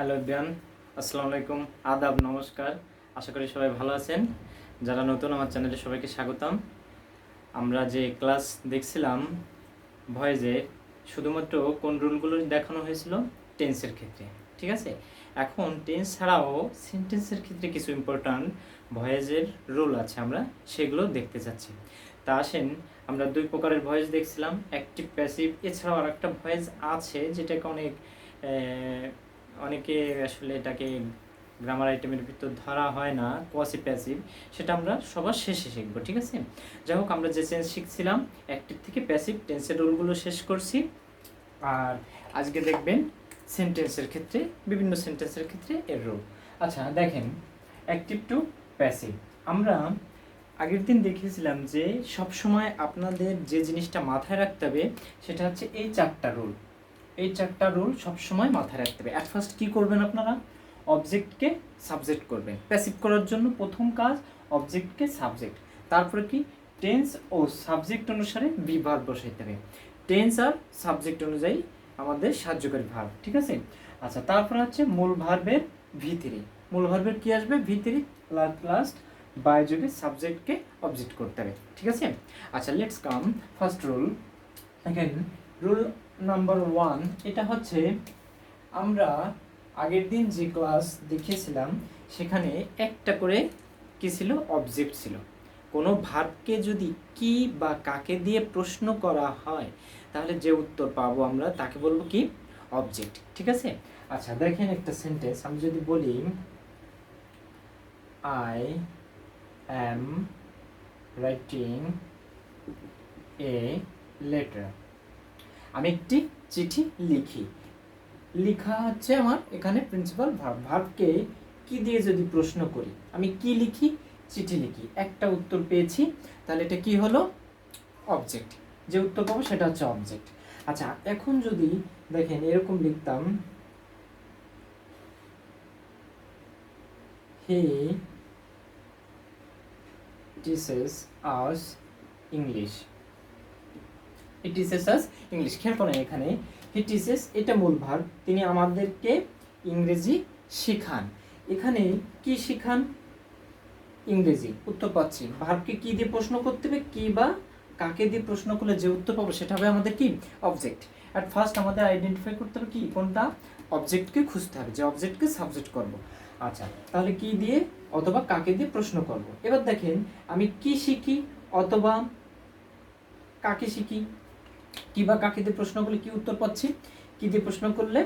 Hello everyone, আসসালামু আলাইকুম, আদাব, নমস্কার। আশা করি সবাই ভালো আছেন। যারা নতুন আমার চ্যানেলে সবাইকে স্বাগতম। আমরা যে ক্লাস দেখছিলাম ভয়েজে, শুধুমাত্র কোন রুলগুলো দেখানো হয়েছিল টেন্সের ক্ষেত্রে, ঠিক আছে। এখন টেন্স ছাড়াও সেন্টেন্সের ক্ষেত্রে কিছু ইম্পর্ট্যান্ট ভয়েজের রুল আছে, আমরা সেগুলো দেখতে চাচ্ছি। তা আসেন, আমরা দুই প্রকারের ভয়েস দেখছিলাম, অ্যাক্টিভ প্যাসিভ। এছাড়াও আর একটা ভয়েস আছে যেটাকে অনেকে আসলে এটাকে গ্রামার আইটেমের ভিতর ধরা হয় না, পসিভ প্যাসিভ। সেটা আমরা সবার শেষে শিখবো, ঠিক আছে। যাই হোক, আমরা যে চেঞ্জ শিখছিলাম অ্যাক্টিভ থেকে প্যাসিভ টেন্সের রুলগুলো শেষ করছি। আর আজকে দেখবেন সেন্টেন্সের ক্ষেত্রে, বিভিন্ন সেন্টেন্সের ক্ষেত্রে এর রুল। আচ্ছা দেখেন, অ্যাক্টিভ টু প্যাসিভ। আমরা আগের দিন দেখিয়েছিলাম যে সবসময় আপনাদের যে জিনিসটা মাথায় রাখতে হবে সেটা হচ্ছে এই চারটা রুল। এই চারটা রুল সবসময় মাথায় রাখতে হবে। অ্যাট ফার্স্ট কী করবেন আপনারা? অবজেক্টকে সাবজেক্ট করবেন। প্যাসিভ করার জন্য প্রথম কাজ অবজেক্টকে সাবজেক্ট, তারপরে কি টেন্স ও সাবজেক্ট অনুসারে ভার্ব বসাইতে হবে। টেন্স আর সাবজেক্ট অনুযায়ী আমাদের সাহায্যকারী ভার্ব, ঠিক আছে। আচ্ছা, তারপরে হচ্ছে মূল ভার্বের ভিতরে, মূল ভার্বের কি আসবে? ভিতরে লাস্ট বাই যোগে সাবজেক্টকে অবজেক্ট করতে হবে, ঠিক আছে। আচ্ছা, লেটস কাম ফার্স্ট রুল। দেখেন, রুল নাম্বার 1, এটা হচ্ছে আমরা আগের দিন যে ক্লাস দেখিয়েছিলাম সেখানে একটা করে কি ছিল? অবজেক্ট ছিল। কোনো ভার্বকে যদি কি বা কাকে দিয়ে প্রশ্ন করা হয় তাহলে যে উত্তর পাবো আমরা তাকে বলবো কি? অবজেক্ট, ঠিক আছে। আচ্ছা দেখেন একটা সেন্টেন্স, আমি যদি বলি I am writing a letter, আমি একটি চিঠি লিখি। লেখা হচ্ছে আমার এখানে প্রিন্সিপাল ভার্ব। ভার্বকে কি দিয়ে যদি প্রশ্ন করি, আমি কি লিখি? চিঠি লিখি। একটা উত্তর পেয়েছি, তাহলে এটা কি হলো? অবজেক্ট। যে উত্তর পাবো সেটা হচ্ছে অবজেক্ট। আচ্ছা, এখন যদি দেখেন এরকম লিখতাম, he teaches us English. He teaches us English. খেয়াল করেন এখানে হি টিচেস, এটা মূল ভার্ব, তিনি আমাদেরকে ইংরেজি শেখান। এখানে কি শেখান? ইংরেজি। উত্তর পাচ্ছি। ভার্বকে কি দিয়ে প্রশ্ন করতে হবে? কি বা কাকে দিয়ে প্রশ্ন করলে যে উত্তর পাবো সেটা হবে আমাদের কি? অবজেক্ট। অ্যাট ফার্স্ট আমাদের আইডেন্টিফাই করতে হবে কি কোনটা? অবজেক্টকে খুঁজতে হবে, যে অবজেক্টকে সাবজেক্ট করব। আচ্ছা, তাহলে কি দিয়ে অথবা কাকে দিয়ে প্রশ্ন করব। এবার দেখেন, আমি কি শিখি অথবা কাকে শিখি, কি বা কাকে দিয়ে প্রশ্ন করলে কি উত্তর পাচ্ছি? কি দিয়ে প্রশ্ন করলে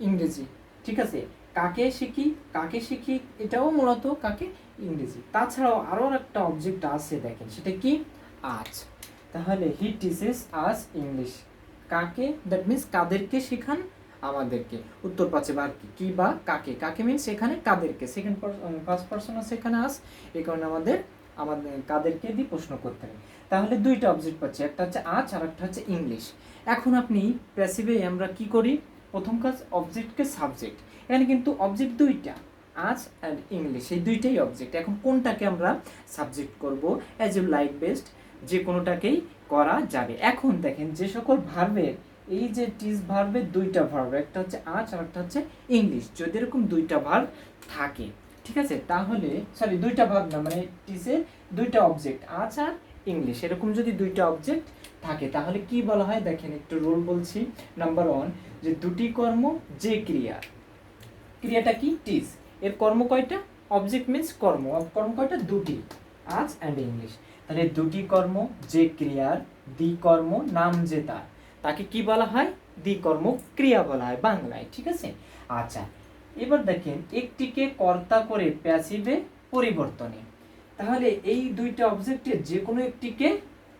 ইংরেজি, ঠিক আছে। কাকে শিখি, কাকে শিখি, এটাও মূলত কাকে? ইংরেজি। তাছাড়াও আরও একটা অবজেক্ট আছে, দেখেন সেটা কি? আজ। তাহলে হি টিচেস আস ইংলিশ। কাকে? দ্যাট মিনস কাদেরকে শেখান? আমাদেরকে। উত্তর পাচ্ছে বা কি বা কাকে। কাকে মিনস এখানে কাদেরকে, সেকেন্ড ফার্স্ট পারসন আছে এখানে আস, এই কারণে আমাদের কাদেরকে দিয়ে প্রশ্ন করতে হবে। তাহলে দুইটা অবজেক্ট পাচ্ছি, একটা হচ্ছে আজ আর একটা হচ্ছে ইংলিশ। এখন আপনি প্যাসিভে আমরা কি করি? প্রথম কাজ অবজেক্টকে সাবজেক্ট। এখানে কিন্তু অবজেক্ট দুইটা, আজ অ্যান্ড ইংলিশ, এই দুইটাই অবজেক্ট। এখন কোনটাকে আমরা সাবজেক্ট করব? অ্যাজ ইউ লাইক বেস্ট, যে কোনোটাকেই করা যাবে। এখন দেখেন, যে সকল ভার্বের এই যে টিস ভার্বের দুইটা ভার্ব, একটা হচ্ছে আজ আর একটা হচ্ছে ইংলিশ, যদি এরকম দুইটা ভার্ব থাকে, ঠিক আছে, তাহলে সরি দুইটা ভার্ব না, মানে টিসের দুইটা অবজেক্ট আজ আর ইংলিশ, এরকম যদি দুইটা অবজেক্ট থাকে তাহলে কি বলা হয়? দেখেন একটু রুল বলছি। নাম্বার 1, যে দুটি কর্ম যে ক্রিয়া, ক্রিয়াটা কি? টিজ। এর কর্ম কয়টা? অবজেক্ট মিন্স কর্ম, কর্ম কয়টা? দুটি, আজ অ্যান্ড ইংলিশ। তাহলে দুটি কর্ম যে ক্রিয়ার দ্বিকর্ম নাম যে তার, তাকে কি বলা হয়? দ্বিকর্ম ক্রিয়া বলা হয় বাংলায়, ঠিক আছে। আচ্ছা, এবার দেখেন একটিকে কর্তা করে প্যাসিভে পরিবর্তনে, তাহলে এই দুইটা অবজেক্টের যে কোনো একটিকে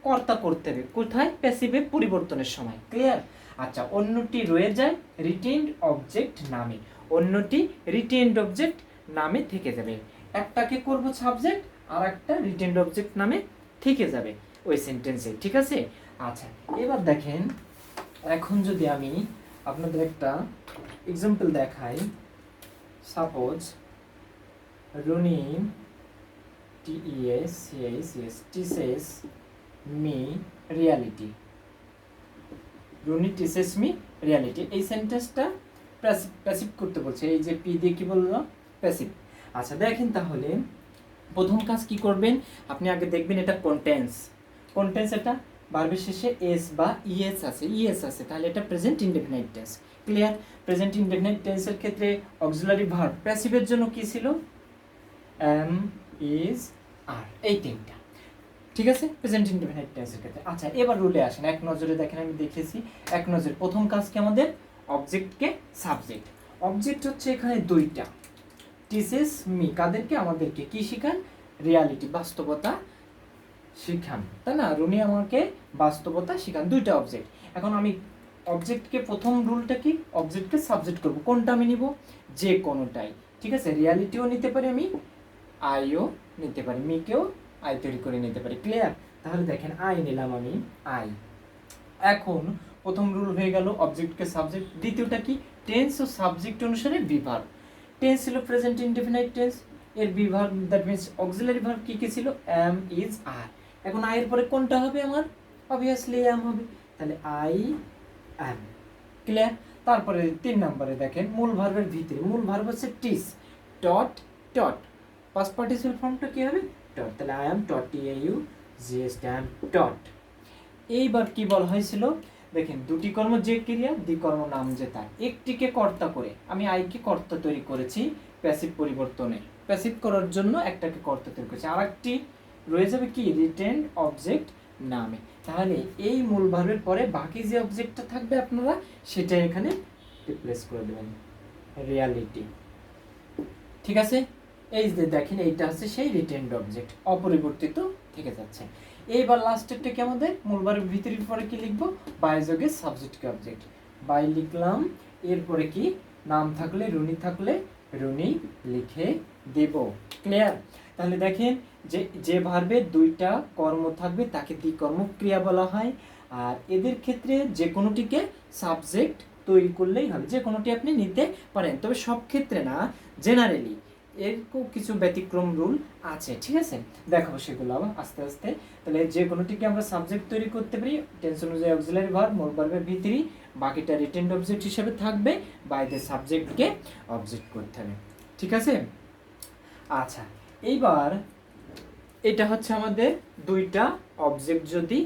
কর্তা করতে হবে কোথায়? প্যাসিভে পরিবর্তনের সময়। ক্লিয়ার? আচ্ছা, অন্যটি রয়ে যায় রিটেইনড অবজেক্ট নামে, অন্যটি রিটেইনড অবজেক্ট নামে থেকে যাবে। একটাকে করব সাবজেক্ট আর একটা রিটেইনড অবজেক্ট নামে থেকে যাবে ওই সেন্টেন্সে, ঠিক আছে। আচ্ছা, এবার দেখেন, এখন যদি আমি আপনাদের একটা এক্সাম্পল দেখাই, suppose Rooney T S টিসেস me reality, Rooney টিসেস me reality. এই সেন্টেন্সটা প্যাসিভ করতে বলছে, এই যে পি দিয়ে কি বললো, প্যাসিভ। আচ্ছা দেখেন তাহলে প্রথম কাজ কি করবেন, আপনি আগে দেখবেন এটা কন্টেন্স এটা ভার্বের শেষে এস বা ইএস আছে, তাহলে এটা present indefinite tense. Clear? Present indefinite টেন্সের ক্ষেত্রে অক্সিলারি ভার্ব প্যাসিভের জন্য কি ছিল, এম, ইজ, আর, এই তিনটা। ঠিক আছে, প্রেজেন্ট ইনডেফিনাইট টেন্সের ক্ষেত্রে। আচ্ছা এবার রুলে আসেন, এক নজরে দেখেন, আমি দেখেছি এক নজরে। প্রথম কাজ কি আমাদের, অবজেক্টকে সাবজেক্ট। অবজেক্ট হচ্ছে এখানে দুইটা, টিচেস মি, কাদেরকে, আমাদেরকে কি শিখান, রিয়ালিটি, বাস্তবতা শিখান, তাই না? রুনি আমাকে বাস্তবতা শিখান, দুইটা অবজেক্ট। এখন আমি অবজেক্টকে, প্রথম রুলটা কি, অবজেক্টকে সাবজেক্ট করব, কোনটা আমি নিব, যে কোনোটাই। ঠিক আছে, রিয়ালিটিও নিতে পারি আমি, আইও নিতে পারি, মিকেও আই তৈরি করে নিতে পারি। ক্লিয়ার? তাহলে দেখেন আই নিলাম আমি, আই। এখন প্রথম রুল হয়ে গেল অবজেক্টকে সাবজেক্ট। দ্বিতীয়টা কি, টেন্স ও সাবজেক্ট অনুসারে বিভার্ব। টেন্স ছিল প্রেজেন্ট ইনডেফিনাইট টেন্স, এর be verb that means auxiliary verb কি কি ছিল, এম, ইজ, আর। এখন আই এর পরে কোনটা হবে আমার, অবভিয়াসলি এম হবে, তাহলে আই এম। ক্লিয়ার? তারপরে 3 নম্বরে দেখেন মূল ভার্বের ভিতরে, মূল ভার্ব হচ্ছে টিচ, টট, পাস্ট পার্টিসিপল ফর্মটা কি হবে, টট, তাহলে I am taught, TAU GST, I am taught. এইবার কি বলা হয়েছিল, দেখেন দুটি কর্ম যে ক্রিয়া, দ্বিকর্ম নাম যে তার, একটিকে কর্তা করে আমি আইকে কর্তা তৈরি করেছি প্যাসিভ পরিবর্তনে, প্যাসিভ করার জন্য একটাকে কর্তা তৈরি করেছি, আর একটি রয়ে যাবে কি, রিটেন্ড অবজেক্ট নামে। তাহলে এই মূল ভার্বের পরে বাকি যে অবজেক্টটা থাকবে আপনারা সেটা এখানে রিপ্লেস করে দেবেন, রিয়ালিটি। ঠিক আছে, এই যে দেখেন এইটা হচ্ছে সেই রিটেন্ড অবজেক্ট, অপরিবর্তিত থেকে যাচ্ছে। এইবার লাস্টেরটা কি আমাদের, মূল ভার্বের ভিতরের পরে কি লিখবো, বাই যোগে সাবজেক্টকে অবজেক্ট, বাই লিখলাম, এরপরে কি, নাম থাকলে, রুনি থাকলে রুনি লিখে দেব। ক্লিয়ার? তাহলে দেখেন যে ভার্বে দুইটা কর্ম থাকবে তাকে দ্বিকর্ম ক্রিয়া বলা হয়, আর এদের ক্ষেত্রে যে কোনোটিকে সাবজেক্ট তৈরি করলেই হবে, যে কোনোটি আপনি নিতে পারেন, তবে সব ক্ষেত্রে না, জেনারেলি এরকম কিছু ব্যতিক্রম রুল আছে। ঠিক আছে, দেখাবো সেগুলো আস্তে আস্তে। তাহলে যে কোনোটিকে আমরা সাবজেক্ট তৈরি করতে পারি, টেন্স অনুযায়ী অক্সিলারি ভার্ব, মূল ভার্বের ভিতরে, বাকিটা রিটেন্ড অবজেক্ট হিসেবে থাকবে, বাই দ্য সাবজেক্টকে অবজেক্ট করতে হবে। ঠিক আছে? আচ্ছা এইবার এটা হচ্ছে আমাদের দুইটা অবজেক্ট, যদি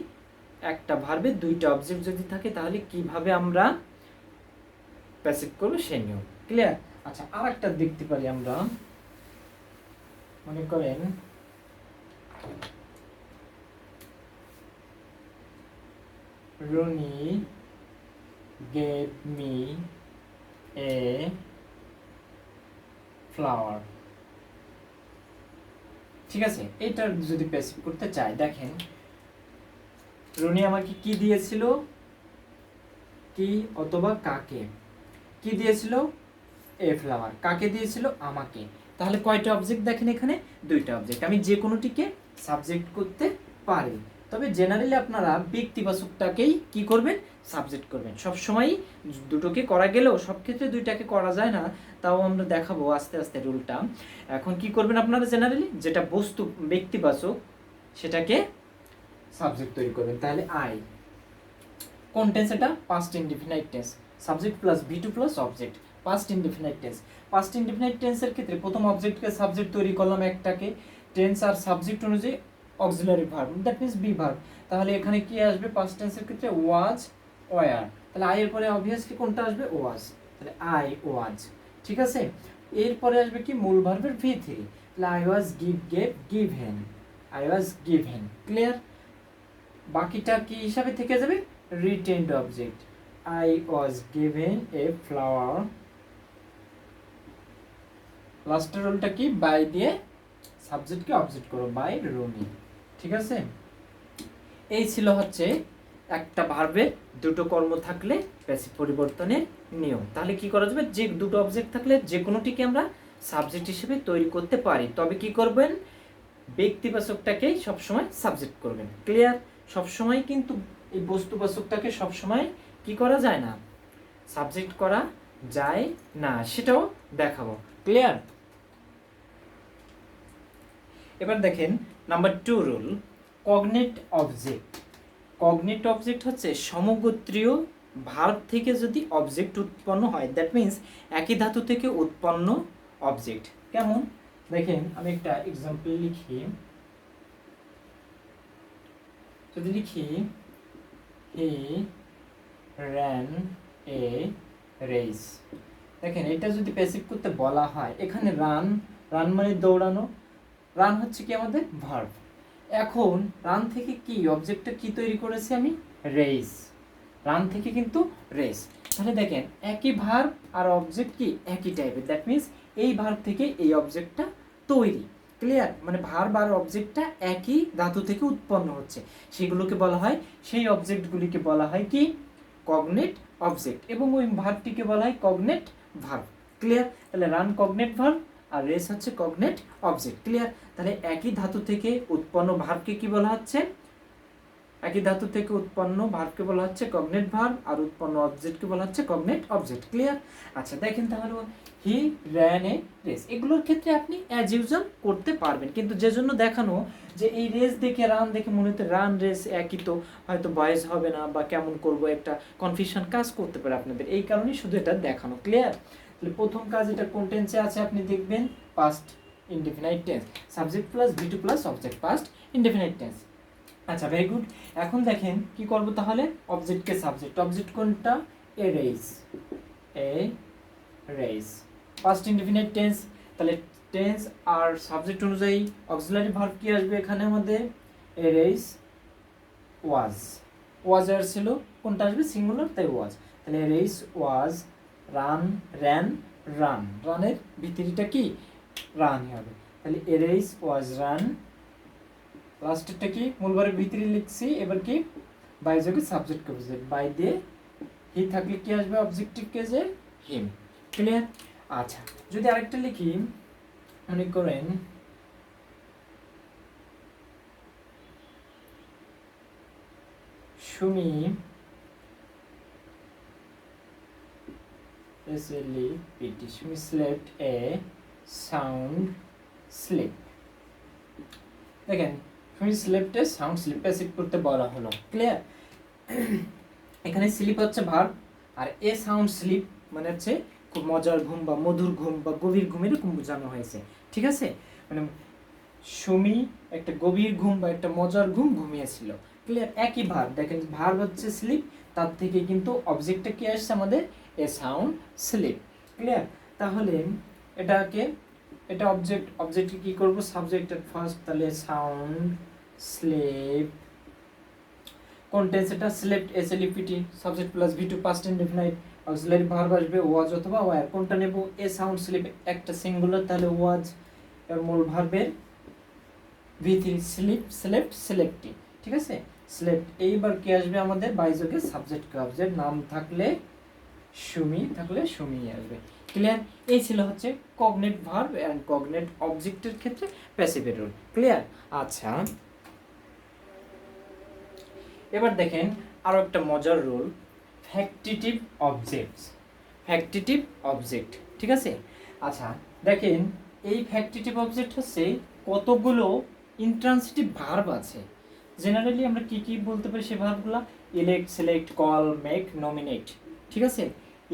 একটা ভার্বে দুইটা অবজেক্ট যদি থাকে তাহলে কিভাবে আমরা প্যাসিভ করবো সেই নিয়ম। ক্লিয়ার? আচ্ছা আর একটা দেখতে পারি আমরা, মনে করেন Rooney gave me a flower। ঠিক আছে, এটা যদি প্যাসিভ করতে চাই, দেখেন রুনি আমাকে কি দিয়েছিল, কি অথবা কাকে, কি দিয়েছিল, এ ফ্লাওয়ার, কাকে দিয়েছিল, আমাকে। তাহলে কয়টা অবজেক্ট দেখেন এখানে, দুইটা অবজেক্ট, আমি যে কোনোটিকে সাবজেক্ট করতে পারি, তবে জেনারেলি আপনারা ব্যক্তিবাচকটাকেই কি করবেন, সাবজেক্ট করবেন। সবসময় দুটোকে করা গেলেও সব ক্ষেত্রে দুইটাকে করা যায় না, তাও আমরা দেখাবো আস্তে আস্তে রুলটা। এখন কি করবেন আপনারা, জেনারেলি যেটা বস্তু ব্যক্তিবাচক সেটাকে সাবজেক্ট তৈরি করবেন। তাহলে আই, কোন টেন্স এটা, past indefinite tense, subject plus V two plus object, past indefinite tense. Past indefinite টেন্সের ক্ষেত্রে প্রথম অবজেক্টকে সাবজেক্ট তৈরি করলাম একটাকে, টেন্স আর সাবজেক্ট অনুযায়ী auxiliary verb, that means be verb. তাহলে এখানে কি আসবে, পাস্ট টেন্সের ক্ষেত্রে ওয়াজ, ওয়ার, তাহলে আই এর পরে অবভিয়াসলি কোনটা আসবে, ওয়াজ, তাহলে আই ওয়াজ। ঠিক আছে, এরপরে আসবে কি, মূল ভার্বের ভি থ্রি, তাহলে I was given, I was given. Clear? বাকিটা কি হিসাবে থেকে যাবে, retained object, I was given a flower। লাস্টের রুলটা কি, বাই দিয়ে সাবজেক্টকে অবজেক্ট করো, বাই রুমি। ঠিক আছে, এই ছিল হচ্ছে একটা ভার্বের দুটো কর্ম থাকলে প্যাসিভ পরিবর্তনের নিয়ম। তাহলে কি করা যাবে, যে দুটো অবজেক্ট থাকলে যে কোনোটিকে আমরা সাবজেক্ট হিসেবে তৈরি করতে পারি, তবে কি করবেন, ব্যক্তিবাচকটাকেই সবসময় সাবজেক্ট করবেন। ক্লিয়ার? সবসময় কিন্তু এই বস্তুবাচকটাকে সবসময় কি করা যায় না, সাবজেক্ট করা যায় না, সেটাও দেখাবো। ক্লিয়ার? এবার দেখেন number 2 rule, cognate object. Cognate object হচ্ছে সমগোত্রীয় ভার্ব থেকে যদি অবজেক্ট উৎপন্ন হয়, দ্যাট মিন্স একই ধাতু থেকে উৎপন্ন অবজেক্ট। কেমন দেখেন, আমি একটা এক্সাম্পল লিখি। যদি লিখি হি ran a race, দেখেন এটা যদি প্যাসিভ করতে বলা হয়, এখানে রান, রান মানে দৌড়ানো, রান হচ্ছে কি আমাদের ভার্ব। এখন রান থেকে কি অবজেক্টটা কি তৈরি করেছি আমি, রেস। রান থেকে কিন্তু রেস, তাহলে দেখেন একই ভার্ব আর অবজেক্ট কি একই টাইপের, দ্যাট মিন্স এই ভার্ব থেকে এই অবজেক্টটা তৈরি। ক্লিয়ার, মানে ভার্ব আর অবজেক্টটা একই ধাতু থেকে উৎপন্ন হচ্ছে, সেগুলোকে বলা হয়, সেই অবজেক্টগুলিকে বলা হয় কি কগনেট অবজেক্ট, এবং ওই ভার্বটিকে বলা হয় কগনেট ভার্ব। ক্লিয়ার, তাহলে রান কগনেট ভার্ব আর রেস হচ্ছে কগনেট অবজেক্ট। ক্লিয়ার, তাহলে একই ধাতু থেকে উৎপন্ন ভার্বকে কি বলা হচ্ছে, একই ধাতু থেকে উৎপন্ন ভার্বকে বলা হচ্ছে কগনেট ভার্ব, আর উৎপন্ন অবজেক্টকে বলা হচ্ছে কগনেট অবজেক্ট। ক্লিয়ার, আচ্ছা দেখেন তাহলে হি র্যান এ রেস, এগুলোর ক্ষেত্রে আপনি অ্যাজ ইউজুয়াল করতে পারবেন, কিন্তু যে জন্য দেখানো যে এই রেস দেখে রান দেখে মনে হতে রান রেস একই, তো হয়তো বয়েজ হবে না বা কেমন করব, একটা কনফিউশন কাজ করতে পারে আপনাদের, এই কারণেই শুধু এটা দেখানো। ক্লিয়ার, তাহলে প্রথম কাজ, এটা কোন টেন্সে আছে আপনি দেখবেন, past indefinite tense, subject plus V2 plus object, past indefinite tense. আচ্ছা ভেরি গুড, এখন দেখেন কি করব তাহলে, অবজেক্টকে সাবজেক্ট, অবজেক্ট কোনটা, a race, a race, past indefinite tense, তাহলে টেন্স আর সাবজেক্ট অনুযায়ী অক্সিলারি ভার্ব কি আসবে এখানে আমাদের, এ রেস ওয়াজ, ওয়াজ আর ছিল, কোনটা আসবে সিঙ্গুলার, তাই ওয়াজ, তাহলে a race was run, ran run, রানের ভিতরিটা কি রানই হবে, তাহলে এ রেস ওয়াজ রান, লাস্টেরটা কি মূলবারের ভিতরে লিখছি, এবার কি বাই যোগে সাবজেক্ট কে বুঝে, বাই দিয়ে হি থাকলে কি আসবে অবজেক্টিভ কেজে হিম। ক্লিয়ার, আচ্ছা যদি আরেকটা লিখি, মনে করেন Sumi SLEPT, Sumi slept a sound sleep, দেখেন Sumi slept a sound sleep passive করতে বলা হলো। ক্লিয়ার, এখানে স্লিপ হচ্ছে ভার্ব, আর এ সাউন্ড স্লিপ মানে হচ্ছে খুব মজার ঘুম বা মধুর ঘুম বা গভীর ঘুম, এরকম বোঝানো হয়েছে। ঠিক আছে, মানে সুমি একটা গভীর ঘুম বা একটা মজার ঘুম ঘুমিয়েছিল। ক্লিয়ার, একই ভার্ব, দেখেন ভার্ব হচ্ছে স্লিপ, তার থেকে কিন্তু অবজেক্টটা কি আসছে আমাদের, এ সাউন্ড স্লিপ। ক্লিয়ার, তাহলে এটাকে, এটা অবজেক্ট, অবজেক্টকে কি করব সাবজেক্ট এট ফার্স্ট, তাহলে সাউন্ড স্লিপ, কোন টেন্স এটা, slept SLEPT, subject plus V2 past indefinite, auxiliary verb আসবে ওয়াজ অথবা ওয়্যার, কোনটা নেব, এ সাউন্ড স্লিপ একটা সিঙ্গুলার, তাহলে ওয়াজ, এর মূল ভার্বের V3 স্লিপ, স্লেপ্ট, স্লেপ্টি। ঠিক আছে, স্লেপ্ট, এইবার কি আসবে আমাদের বাইযোগে সাবজেক্ট কে অবজেক্ট, নাম থাকলে সুমি, থাকলে সুমি আসবে। ক্লিয়ার, এই ছিল হচ্ছে কগনেট ভার্ব এন্ড কগনেট অবজেক্টের ক্ষেত্রে প্যাসিভ রুল। ক্লিয়ার, আচ্ছা এবার দেখেন আরো একটা মজার rule, factitive objects, factitive object. ঠিক আছে, আচ্ছা দেখেন এই ফ্যাক্টিটিভ অবজেক্ট হচ্ছে কতগুলো ইন্ট্রান্সিটিভ ভার্ব আছে। জেনারেলি আমরা কি কি বলতে পারি সেই ভার্বগুলো, elect, select, call, make, nominate. ঠিক আছে,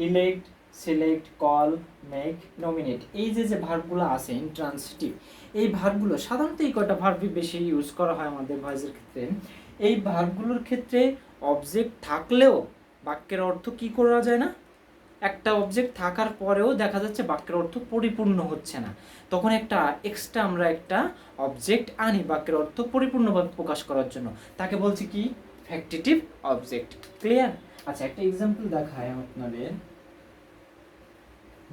elect, select, call, make, nominate, এই যে যে ভার্বগুলো আছে ইন্ট্রান্সিটিভ, এই ভার্বগুলো সাধারণত এই কয়টা ভার্বই বেশি ইউজ করা হয় আমাদের ভয়েসের ক্ষেত্রে। এই ভার্বগুলোর ক্ষেত্রে অবজেক্ট থাকলেও বাক্যের অর্থ কি করা যায় না, একটা অবজেক্ট থাকার পরেও দেখা যাচ্ছে বাক্যের অর্থ পরিপূর্ণ হচ্ছে না, তখন একটা এক্সট্রা আমরা একটা অবজেক্ট আনি বাক্যের অর্থ পরিপূর্ণভাবে প্রকাশ করার জন্য, তাকে বলছি কি ফ্যাক্টিটিভ অবজেক্ট। ক্লিয়ার, আচ্ছা একটা এক্সাম্পল দেখায় আপনাদের,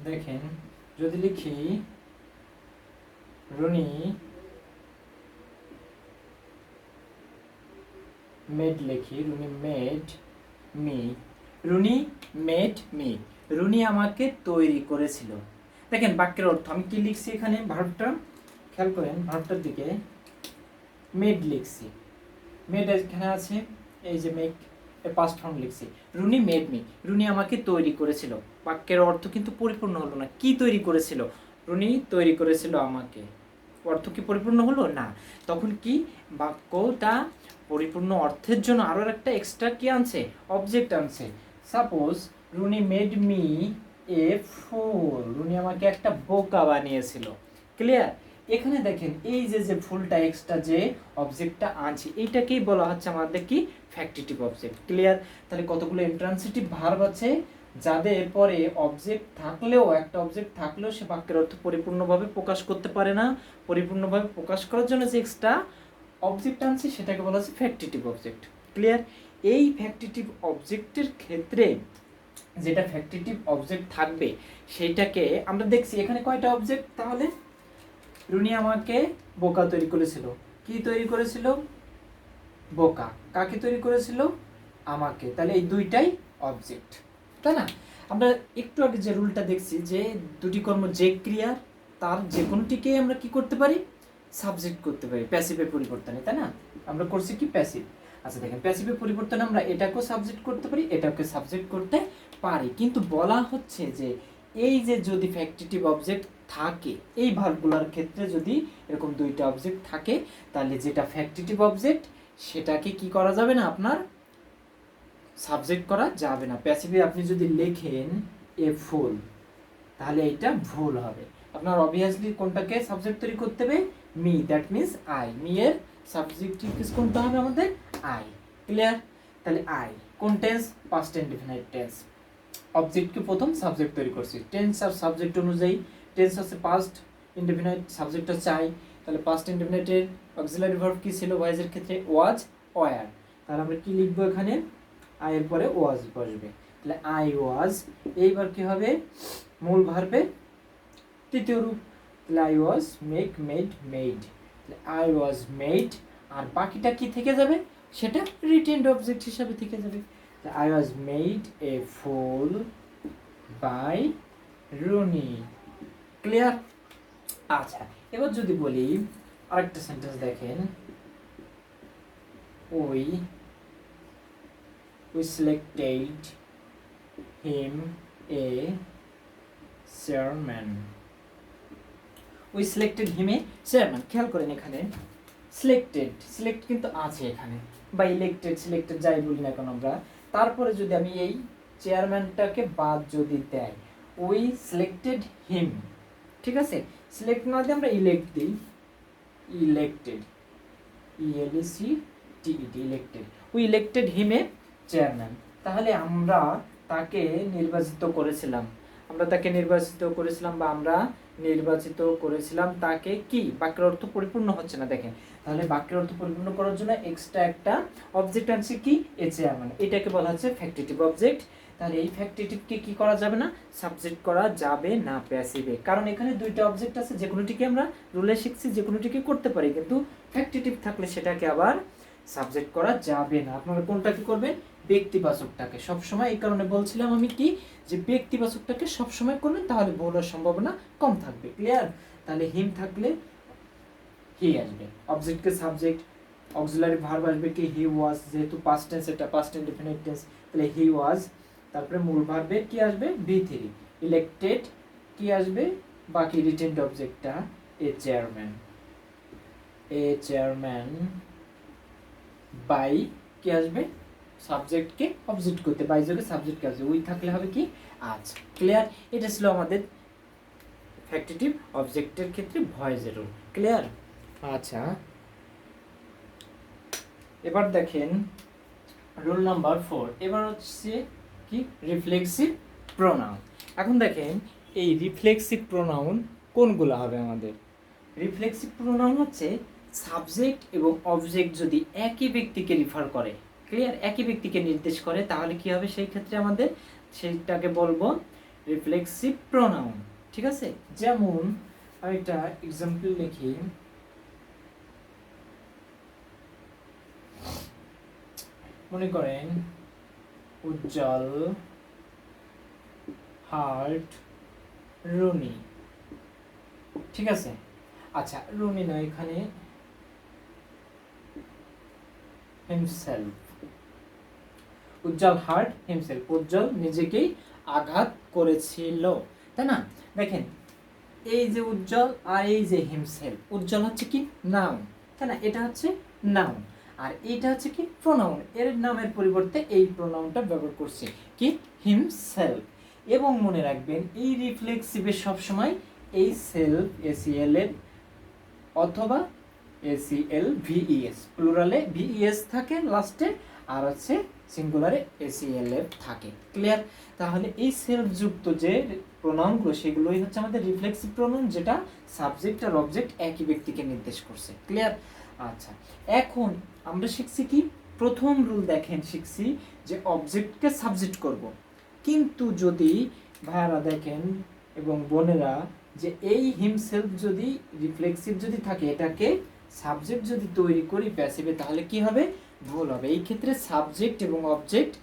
দেখেন যদি লিখি রুনি মেড, লিখি Runi made me, Runi made me, Runi আমাকে তৈরি করেছিল। দেখেন বাক্যের অর্থ আমি কি লিখছি এখানে, ভার্বটা খেয়াল করেন, ভার্বটার দিকে মেড লিখছি, মেড এখানে আছে, এই যে মেক এর পাস্ট ফর্ম লিখছি, রুনি মেড মি, রুনি আমাকে তৈরি করেছিল। বাক্যের অর্থ কিন্তু পরিপূর্ণ হলো না, কি তৈরি করেছিল, রুনি তৈরি করেছিল আমাকে, অর্থ কি পরিপূর্ণ হলো না, তখন কি বাক্যটা পরিপূর্ণ অর্থের জন্য আরো একটা এক্সট্রা কি আনছে, অবজেক্ট আনছে, suppose Runi made me a fool, Runi আমাকে একটা বোকা বানিয়েছিল। ক্লিয়ার? এখানে দেখেন এই যে ফুলটা এক্সট্রা যে অবজেক্টটা আছে এইটাকেই বলা হচ্ছে আমাদের কি ফ্যাক্টিটিভ অবজেক্ট। ক্লিয়ার? তাহলে কতগুলো ইন্ট্রান্সিটিভ ভার্ব আছে যাদের পরে অবজেক্ট থাকলেও, একটা অবজেক্ট থাকলেও সে বাক্যের অর্থ পরিপূর্ণভাবে প্রকাশ করতে পারে না। পরিপূর্ণভাবে প্রকাশ করার জন্য যে এক্সট্রা অবজেক্ট আনছে সেটাকে বলা হচ্ছে ফ্যাক্টিটিভ অবজেক্ট। ক্লিয়ার? এই ফ্যাক্টিটিভ অবজেক্টের ক্ষেত্রে যেটা ফ্যাক্টিটিভ অবজেক্ট থাকবে সেইটাকে আমরা দেখছি এখানে কয়টা অবজেক্ট, তাহলে রুনি আমাকে বোকা তৈরি করেছিল। কি তৈরি করেছিল? বোকা। কাকে তৈরি করেছিল? আমাকে। তাহলে এই দুইটাই অবজেক্ট, তাই না? আমরা একটু আগে যে রুলটা দেখছি যে দুটি কর্ম যে ক্রিয়া তার যে কোনোটিকেই আমরা কি করতে পারি? সাবজেক্ট করতে পারি প্যাসিভের পরিবর্তনে, তাই না? আমরা করছি কি প্যাসিভ। আচ্ছা দেখেন, প্যাসিভের পরিবর্তনে আমরা এটাকেও সাবজেক্ট করতে পারি, এটাকে সাবজেক্ট করতে পারি, কিন্তু বলা হচ্ছে যে এই যে যদি ফ্যাক্টিটিভ অবজেক্ট থাকে এই ভার্বগুলোর ক্ষেত্রে যদি এরকম দুইটা অবজেক্ট থাকে তাহলে যেটা ফ্যাক্টিটিভ অবজেক্ট সেটাকে কি করা যাবে না, আপনার সাবজেক্ট করা যাবে না। প্যাসিভে আপনি যদি লেখেন এ ফুল তাহলে এটা ভুল হবে। আপনার অবভিয়াসলি কোনটাকে সাবজেক্ট তৈরি করতে হবে? Me, that means I. Me এর সাবজেক্টিভ কোনটা হবে আমাদের? আই। ক্লিয়ার? তাহলে আই কোন টেন্স? Past indefinite tense. অবজেক্টকে প্রথম সাবজেক্ট তৈরি করছি টেন্স আর সাবজেক্ট অনুযায়ী। টেন্স হচ্ছে পাস্ট ইনডিফিনিট, সাবজেক্ট হচ্ছে আই। তাহলে পাস্ট ইনডিফিনিটের অক্সিলারি ভার্ব কি ছিল ভয়েসের ক্ষেত্রে? Was, were. তাহলে আমরা কি লিখবো এখানে? আই এর পরে ওয়াজ বসবে, তাহলে আই ওয়াজ। এইবার কি হবে? মূল ভার্বের তৃতীয় রূপ, তাহলে I was make, made, made. I was made, আর বাকিটা কি থেকে যাবে? সেটা রিটেন্ড অবজেক্ট হিসাবে থেকে যাবে। I was made a fool by Rooney. Clear? আচ্ছা এবার যদি বলি আরেকটা সেন্টেন্স দেখেন, we selected him a chairman. We selected him a chairman. খেয়াল করেন এখানে সিলেক্ট কিন্তু আছে এখানে, বা ইলেক্টেড, সিলেক্টেড যাই বলি না কেন আমরা, তারপরে যদি আমি এই চেয়ারম্যানটাকে বাদ যদি দেয়, উই সিলেক্টেড হিম, ঠিক আছে? সিলেক্ট না দিয়ে আমরা ইলেক্ট দিই, elected, ইএলইসিটিইডি, elected. We elected him A chairman. তাহলে আমরা তাকে নির্বাচিত করেছিলাম, বা আমরা নির্বাচিত করেছিলাম তাকে। কি বাক্যের অর্থ পরিপূর্ণ হচ্ছে না, দেখেন। তাহলে বাক্যের অর্থ পরিপূর্ণ করার জন্য এক্সট্রা একটা অবজেক্ট আনছে কি? এ চেয়ারম্যান। এটাকে বলা হচ্ছে ফ্যাক্টিটিভ অবজেক্ট। তাহলে এই ফ্যাক্টিটিভকে কি করা যাবে না? সাবজেক্ট করা যাবে না প্যাসিভে, কারণ এখানে দুইটা অবজেক্ট আছে, যে কোনোটিকে আমরা রুলে শিখছি যে কোনোটিকে করতে পারি, কিন্তু ফ্যাক্টিটিভ থাকলে সেটাকে আবার সাবজেক্ট করা যাবে না। আপনারা কোনটা কি করবেন? ব্যক্তিবাচকটাকে সবসময়, এই কারণে বলছিলাম আমি কি যে ব্যক্তিবাচকটাকে সবসময় করবেন, তাহলে ভুল হওয়ার সম্ভাবনা কম থাকবে। ক্লিয়ার? তাহলে হিম থাকলে হি আসবে, অবজেক্টকে সাবজেক্ট, অক্সিলারি ভার্ব আসবে কি? হি ওয়াজ, যেহেতু পাস্ট টেন্স এটা পাস্ট ইনডিফিনিট টেন্স, তাহলে হি ওয়াজ। তারপরে মূল ভার্বে কি আসবে? B three. ইলেক্টেড কি আসবে? বাকি রিটেন্ড অবজেক্টটা a chairman, a chairman by কি আসবে? সাবজেক্টকে অবজেক্ট করতে, বাই যোগে সাবজেক্টকে আসবে, উই থাকলে হবে কি? আজ। ক্লিয়ার? এটা ছিল আমাদের ফ্যাক্টিটিভ অবজেক্টের ক্ষেত্রে ভয়েসের রুল। ক্লিয়ার? আচ্ছা এবার দেখেন রুল নাম্বার 4। এবার হচ্ছে কি? Reflexive pronoun. এখন দেখেন এই রিফ্লেক্সিভ প্রোনাউন কোনগুলো হবে আমাদের? রিফ্লেক্সিভ প্রোনাউন হচ্ছে সাবজেক্ট এবং অবজেক্ট যদি একই ব্যক্তিকে রিফার করে, ক্লিয়ার, একই ব্যক্তিকে নির্দেশ করে, তাহলে কি হবে? সেই ক্ষেত্রে আমাদের সেইটাকে বলবো রিফ্লেক্সিভ প্রোনাউন। ঠিক আছে? যেমন আমি একটা এক্সাম্পল লিখি, মনে করেন উজ্জ্বল, হার্ট, রুনি। ঠিক আছে? আচ্ছা রুনি না, এখানে হিমসেলফ। উজ্জ্বল হার্ট হিমসেলফ, উজ্জ্বল নিজেকেই আঘাত করেছিল, তাই না? দেখেন এই যে উজ্জ্বল আর এই যে হিমসেলফ, উজ্জ্বল হচ্ছে কি? নাউন, তাই না? এটা হচ্ছে নাউন, আর এইটা হচ্ছে কি? প্রোনাউন। এর নামের পরিবর্তে এই প্রোনাউনটা ব্যবহার করছি। কি হিমসেলফ। এবং মনে রাখবেন এই রিফ্লেক্সিভের সবসময় এই সেলফ এসিএল এর অথবা এসিএল ভিইএস, প্লুরালে ভিইএস থাকে লাস্টে, আর হচ্ছে সিঙ্গুলারে এসিএল এর থাকে। ক্লিয়ার? তাহলে এই সেলফ যুক্ত যে প্রোনাউনগুলো সেগুলোই হচ্ছে আমাদের রিফ্লেক্সিভ প্রোনাউন, যেটা সাবজেক্ট আর অবজেক্ট একই ব্যক্তিকে নির্দেশ করছে। ক্লিয়ার? আচ্ছা, এখন আমরা শিখছি কি, প্রথম রুল দেখেন শিখছি যে অবজেক্টকে সাবজেক্ট করব, কিন্তু যদি ভাইয়ারা দেখেন এবং বোনেরা যে এই হিমসেলফ যদি রিফ্লেক্সিভ যদি থাকে, এটাকে সাবজেক্ট যদি তৈরি করি প্যাসিভে, তাহলে কি হবে? ভুল হবে। এই ক্ষেত্রে সাবজেক্ট এবং অবজেক্ট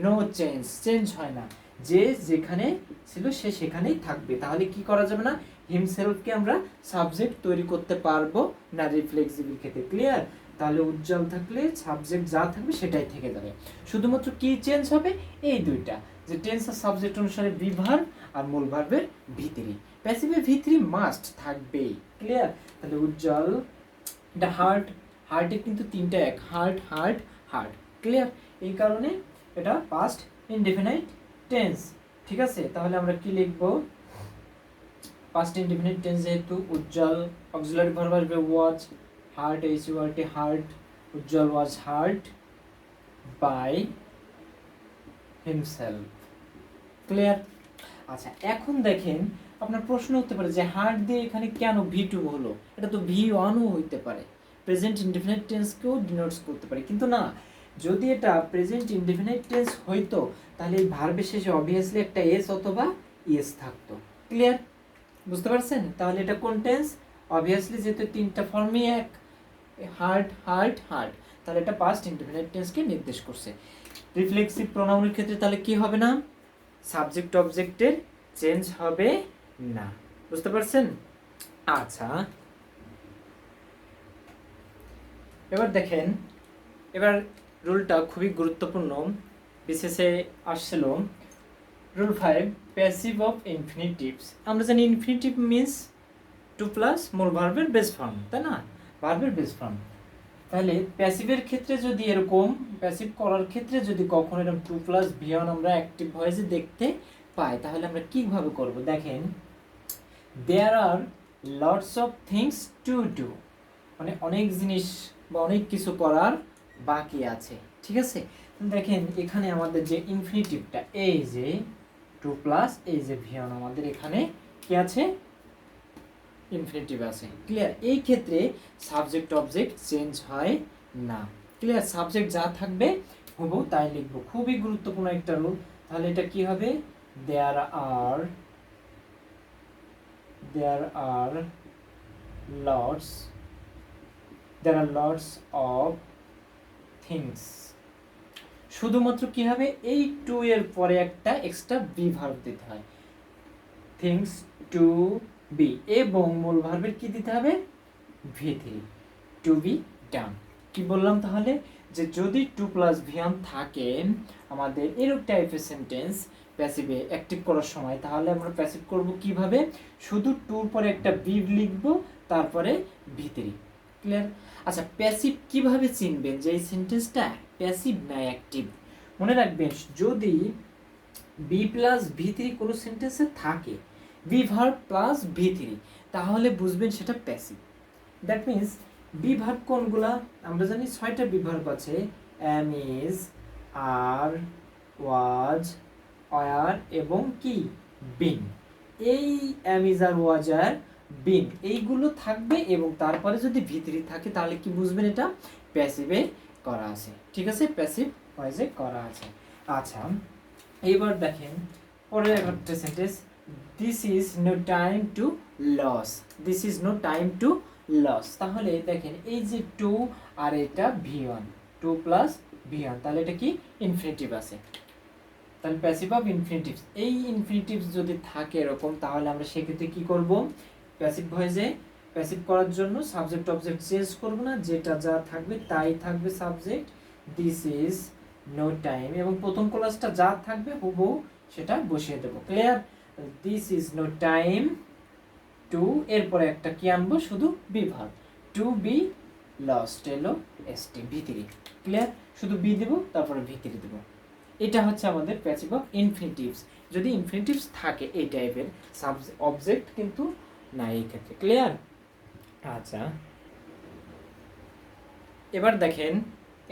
নো চেঞ্জ, চেঞ্জ হয় না, যে যেখানে ছিল সে সেখানেই থাকবে। তাহলে কি করা যাবে না, হিমসেলফকে আমরা সাবজেক্ট তৈরি করতে পারবো না রিফ্লেক্সিভের ক্ষেত্রে। ক্লিয়ার? তাহলে উজ্জ্বল থাকলে সাবজেক্ট যা থাকবে সেটাই থেকে যাবে। শুধুমাত্র কি চেঞ্জ হবে? এই দুইটা, যে টেন্স আর সাবজেক্ট অনুসারে বি ভার্ব আর মূল ভার্বের ভিতরি। প্যাসিভে ভিতরি মাস্ট থাকবেই। ক্লিয়ার? তাহলে উজ্জ্বল, এটা হার্ট, হার্টে কিন্তু তিনটা এক, হার্ট হার্ট হার্ট। ক্লিয়ার? এই কারণে এটা পাস্ট ইনডেফিনাইট টেন্স। ঠিক আছে? তাহলে আমরা কি লিখব? পাস্ট ইনডেফিনাইট টেন্স যেহেতু উজ্জ্বল, অক্সিলারি ভার্ব আসবে was, hurt H U R T hurt, Ujjwal was hurt by himself. Clear? আচ্ছা, এখন দেখেন আপনার প্রশ্ন হতে পারে যে হার্ট দিয়ে এখানে কেন ভি2 হলো? এটা তো ভি1ও হইতে পারে, প্রেজেন্ট ইনডেফিনাইট টেন্সকেও ডিনোটস করতে পারে। কিন্তু না, যদি এটা প্রেজেন্ট ইনডেফিনাইট টেন্স হইতো তাহলে এই ভার্বের শেষে অবভিয়াসলি একটা এস অথবা ইএস থাকতো। ক্লিয়ার? বুঝতে পারছেন? তাহলে এটা কোন টেন্স? অবভিয়াসলি যেহেতু তিনটা ফর্মই এক, হার্ট হার্ট হার্ট, তাহলে এটা পাস্ট ইনডেফিনাইট টেন্সকে নির্দেশ করছে। রিফ্লেক্সিভ প্রোনাউনের ক্ষেত্রে তাহলে কি হবে না? সাবজেক্ট অবজেক্টের চেঞ্জ হবে না। বুঝতে পারছেন? আচ্ছা, এবার দেখেন, এবার রুলটা খুবই গুরুত্বপূর্ণ, বিশেষে আসছিল রুল 5, প্যাসিভ অফ ইনফিনিটিভস। আমরা জানি ইনফিনিটিভ মিন্স টু প্লাস মূল ভার্বের বেস ফর্ম, তাই না? ভার্বের বেস ফর্ম। তাহলে প্যাসিভের ক্ষেত্রে যদি এরকম, প্যাসিভ করার ক্ষেত্রে যদি কখনো এরকম টু প্লাস ভিওন আমরা অ্যাক্টিভ ভয়েসে দেখতে পাই, তাহলে আমরা কিভাবে করব? দেখেন, there are lots of things to do, মানে অনেক জিনিস বা অনেক কিছু করার বাকি আছে। ঠিক আছে? দেখেন এখানে আমাদের যে ইনফিনিটিভটা, এই যে টু প্লাস এই যে ভিওন, আমাদের এখানে কি আছে? ইনফিনিটিভ আছে। ক্লিয়ার? এই ক্ষেত্রে সাবজেক্ট অবজেক্ট চেঞ্জ হয় না। ক্লিয়ার? সাবজেক্ট যা থাকবে হুবহু তাই লিখব। খুবই গুরুত্বপূর্ণ একটা রুল। তাহলে এটা কি হবে? দেয়ার আর লটস অফ থিংস। শুধুমাত্র কি হবে? এই টু এর পরে একটা এক্সট্রা বি ভার্ব দিতে হয়, থিংস টু বি, এবং মূল ভার্বের কি দিতে হবে? ভি3, টু বি ডান। কি বললাম তাহলে? যে যদি টু প্লাস ভিয়ান থাকে আমাদের এরকম টাইপের সেন্টেন্স প্যাসিভে অ্যাক্টিভ করার সময়, তাহলে আমরা প্যাসিভ করব কিভাবে? শুধু টুর পরে একটা বি লিখব, তারপরে ভি3। ক্লিয়ার? আচ্ছা, প্যাসিভ কিভাবে চিনবেন যে এই সেন্টেন্সটা প্যাসিভ না অ্যাক্টিভ? মনে রাখবেন, যদি বি প্লাস ভি3 কোনো সেন্টেন্সে থাকে, বি ভার্ব প্লাস ভি3, তাহলে বুঝবেন সেটা passive. That means be verb কোনগুলা? আমরা জানি 6টা বি ভার্ব আছে, M, is, R, was, war এবং কি বিন। এই এম, ইজ, আর, ওয়াজ, আর, বিন এইগুলো থাকবে, এবং তারপরে যদি ভি3 থাকে তাহলে কি বুঝবেন এটা প্যাসিভে করা আছে। ঠিক আছে? প্যাসিভ ভয়েসে করা আছে। আচ্ছা, এইবার দেখেন পরের একটা sentence, this is no time to lose. This is no time to lose. তাহলে দেখেন এই যে টু আর এটা ভি1, টু প্লাস ভি1, তাহলে এটা কি ইনফিনিটিভ আছে। তাহলে প্যাসিভ অফ ইনফিনিটিভস, এই ইনফিনিটিভস যদি থাকে এরকম, তাহলে আমরা সেক্ষেত্রে কি করব? প্যাসিভ ভয়েসে প্যাসিভ করার জন্য সাবজেক্ট অবজেক্ট চেঞ্জ করব না, যেটা যা থাকবে তাই থাকবে subject, this is no time, এবং প্রথম ক্লাসটা যা থাকবে হুবহু সেটা বসিয়ে দেবো। Clear? This is no time to, এরপরে একটা কি আনবো? শুধু be verb, to be lost, L O S T, ভি3। ক্লিয়ার? শুধু বি দেবো, তারপরে ভি3 দেবো। এটা হচ্ছে আমাদের প্যাসিভ অফ ইনফিনিটিভস। যদি ইনফিনিটিভস থাকে এই টাইপের, অবজেক্ট কিন্তু নাই এই ক্ষেত্রে। ক্লিয়ার? আচ্ছা, এবার দেখেন,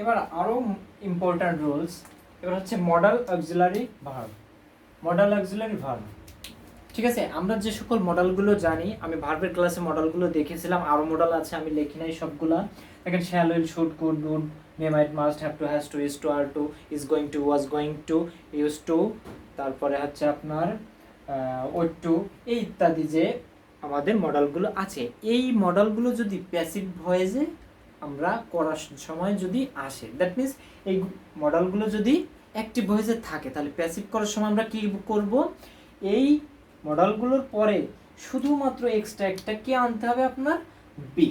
এবার আরো ইম্পর্ট্যান্ট রুলস। এবার হচ্ছে modal auxiliary verb. Modal auxiliary verb, ঠিক আছে? আমরা যে সকল মডেলগুলো জানি, আমি ভার্বের ক্লাসে মডেলগুলো দেখেছিলাম, আরও মডেল আছে আমি লিখি নাই সবগুলা। দেখেন shall, will, should, could, would, may, might, must, have to, has to, is to, are to, is going to, was going to, use to, তারপরে হচ্ছে আপনার ওড টু, এই ইত্যাদি যে আমাদের মডেলগুলো আছে, এই মডেলগুলো যদি প্যাসিভ ভয়েসে আমরা করার সময় যদি আসে, দ্যাট মিনস এই মডেলগুলো যদি অ্যাক্টিভ ভয়েসে থাকে, তাহলে প্যাসিভ করার সময় আমরা কী করব? এই মডেলগুলোর পরে শুধুমাত্র এক্সট্রা একটা কি আনতে হবে আপনার? বি।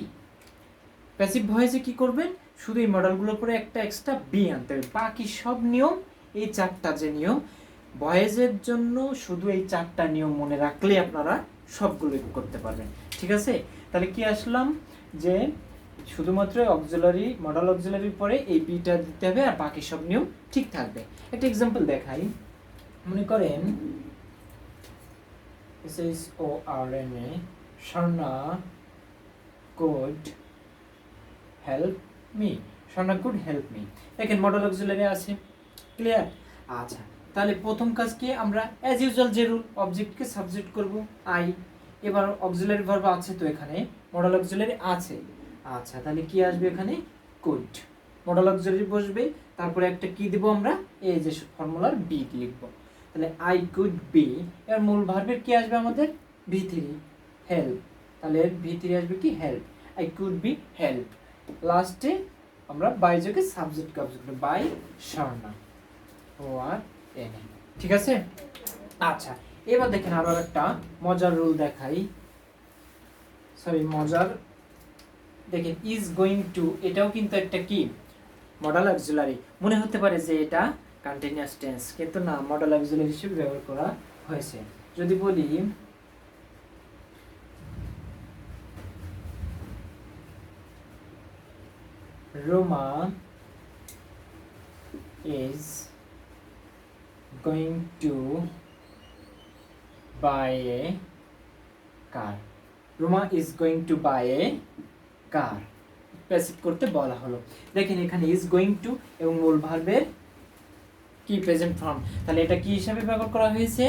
প্যাসিভ ভয়েসে কি করবেন? শুধু এই মডেলগুলোর পরে একটা এক্সট্রা বি আনতে হবে। বাকি সব নিয়ম, এই চারটা যে নিয়ম ভয়েসের জন্য, শুধু এই চারটা নিয়ম মনে রাখলে আপনারা সবগুলো করতে পারবেন। ঠিক আছে? তাহলে কি আসলাম যে শুধুমাত্র অক্সিলারি, মডেল অক্সিলারির পরে এই বিটা দিতে হবে, আর বাকি সব নিয়ম ঠিক থাকবে। একটা এক্সাম্পল দেখাই। মনে করেন SHORNA, Sharna could help me. Sharna could help me. দেখেন মডেল অক্সিলারি আছে। ক্লিয়ার? আচ্ছা, তাহলে প্রথম কাজ কি? আমরা অ্যাজ ইউজুয়াল যে রুল, অবজেক্টকে সাবজেক্ট করব আই। এবার অক্সিলারি ভার্ব আছে তো এখানে, মডেল অক্সিলারি আছে। আচ্ছা, তাহলে কি আসবে এখানে? কুড। মডেল অক্সিলারি বসবে, তারপরে একটা কি দিব আমরা? এই যে ফর্মুলার বি লিখব। তাহলে আই কুড বি, এর মূল ভার্বের কি আসবে আমাদের? V3, help. তাহলে V3 আসবে কি? Help. I could be help. লাস্টে আমরা বাই যোগে সাবজেক্ট অবজেক্ট বাই শার্না, ও আর এন। ঠিক আছে? আচ্ছা, এবার দেখেন আরো একটা মজার রুল দেখাই। মজার, দেখেন ইজ গোয়িং টু, এটাও কিন্তু একটা কি? Modal auxiliary. মনে হতে পারে যে এটা কন্টিনিউয়াস টেন্স, কিন্তু না, মডেল অক্সিলারি হিসেবে ব্যবহার করা হয়েছে। যদি বলি Roma is going to buy a car. Roma is going to buy a car. Passive করতে বলা হলো। দেখেন এখানে ইজ গোয়িং টু এবং মূল ভার্বের কি? Present form. তাহলে এটা কি হিসাবে ব্যবহার করা হয়েছে?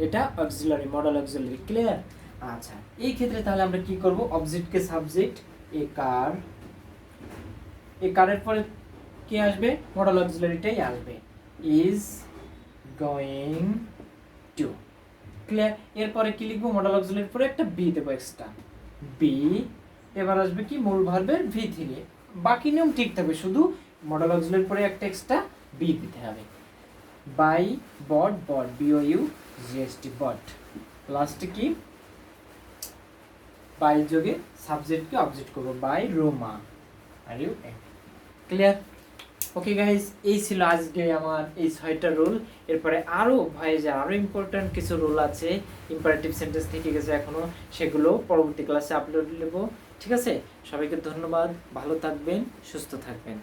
এটা অক্সিলারি, মডেল অক্সিলারি। ক্লিয়ার? আচ্ছা, এই ক্ষেত্রে তাহলে আমরা কি করব? অবজেক্টকে সাবজেক্ট, এ কার, এই কারের পরে কি আসবে? মডেল অক্সিলারিটাই আসবে, ইজ গোয়িং টু। ক্লিয়ার? এরপরে কি লিখবো? মডেল অক্সিলারির পরে একটা বি দেবো এক্সট্রা, বি। এবার আসবে কি? মূল ভার্বের V3। বাকি নিয়ম ঠিক থাকবে, শুধু মডেল অক্সিলারির পরে একটা এক্সট্রা বি দিতে হবে। Buy bought, bought, BOUGHT, bought. লাস্টে কি? বাই যোগে সাবজেক্টকে অবজেক্ট করবো, by Roma. Are you clear? Okay guys, এই ছিল আজকে আমার এই 6টা রুল। এরপরে আরও ভয়েসে আরও ইম্পর্ট্যান্ট কিছু রুল আছে, ইম্পারেটিভ সেন্টেন্স থেকে গেছে এখনও, সেগুলো পরবর্তী ক্লাসে আপলোড দেবো। ঠিক আছে? সবাইকে ধন্যবাদ, ভালো থাকবেন, সুস্থ থাকবেন।